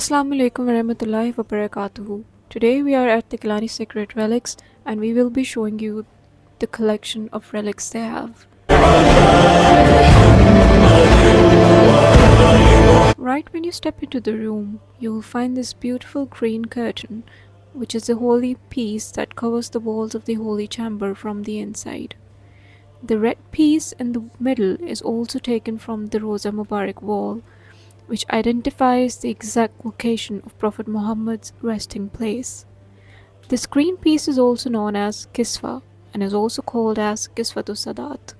Assalamu alaikum warahmatullahi wabarakatuh. Today we are at the Gilani Sacred Relics and we will be showing you the collection of relics they have. Right when you step into the room, you will find this beautiful green curtain, which is a holy piece that covers the walls of the holy chamber from the inside. The red piece in the middle is also taken from the Rosa Mubarak wall, which identifies the exact location of Prophet Muhammad's resting place. This green piece is also known as Kiswa and is also called as Kiswatu Sadat.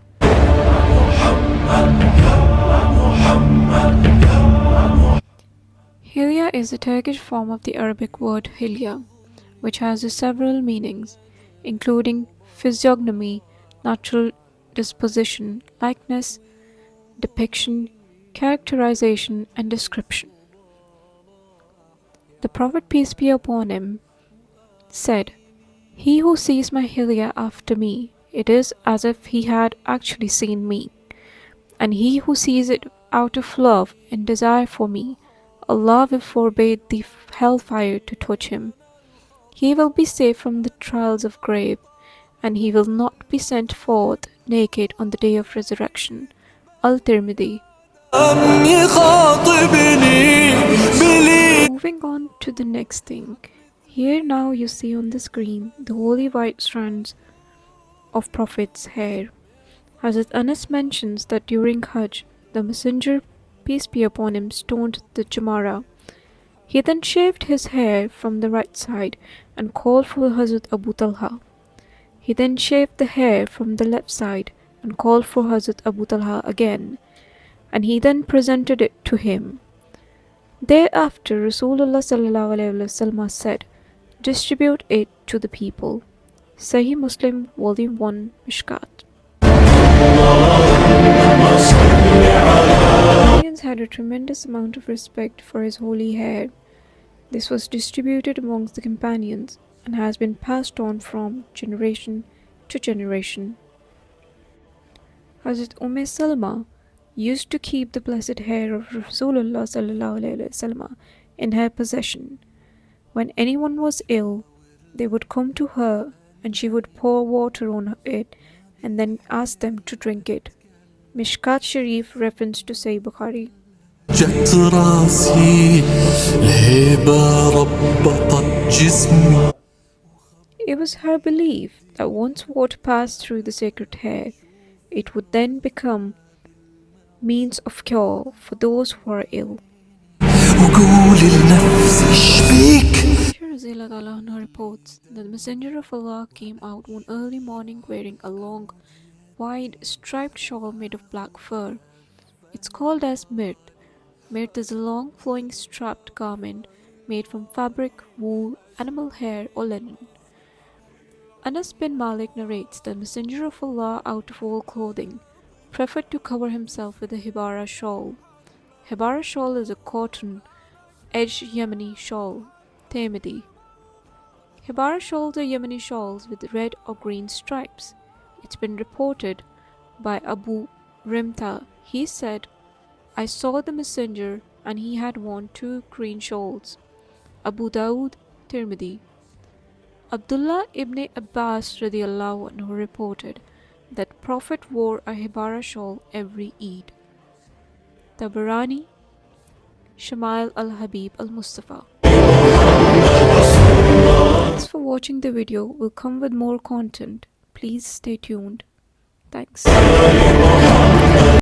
Hilya is a Turkish form of the Arabic word hilya, which has several meanings, including physiognomy, natural disposition, likeness, depiction, characterization, and description. The Prophet, peace be upon him, said, "He who sees my hilya after me, it is as if he had actually seen me. And he who sees it out of love and desire for me, Allah will forbid the hellfire to touch him. He will be safe from the trials of grave, and he will not be sent forth naked on the day of resurrection." Al-Tirmidhi. Moving on to the next thing. Here now you see on the screen the holy white strands of Prophet's hair. Hazrat Anas mentions that during Hajj, the Messenger, peace be upon him, stoned the Jamara. He then shaved his hair from the right side and called for Hazrat Abu Talha. He then shaved the hair from the left side and called for Hazrat Abu Talha again, and he then presented it to him. Thereafter Rasulullah sallallahu alaihi wasallam said, "Distribute it to the people." Sahih Muslim, Volume 1, Mishkat. Companions had a tremendous amount of respect for his holy hair. This was distributed amongst the companions and has been passed on from generation to generation. Hazrat Salma used to keep the blessed hair of Rasulullah sallallahu alaihi wasallam in her possession. When anyone was ill, they would come to her and she would pour water on it and then ask them to drink it. Mishkat Sharif, reference to Sahih Bukhari. It was her belief that once water passed through the sacred hair, it would then become means of cure for those who are ill. Aisha reports that the Messenger of Allah came out one early morning wearing a long, wide, striped shawl made of black fur. It's called as mirt. Mirt is a long, flowing, strapped garment made from fabric, wool, animal hair, or linen. Anas bin Malik narrates that the Messenger of Allah, out of all clothing, preferred to cover himself with a Hibara shawl. Hibara shawl is a cotton, edged Yemeni shawl. Tirmidhi. Hibara shawls are Yemeni shawls with red or green stripes. It's been reported by Abu Rimta. He said, "I saw the Messenger and he had worn 2 green shawls." Abu Dawood, Tirmidhi. Abdullah ibn Abbas radiallahu anhu reported that Prophet wore a Hibara shawl every Eid. Tabarani, Shama'il al-Habib al-Mustafa. Thanks for watching the video. We'll come with more content. Please stay tuned. Thanks.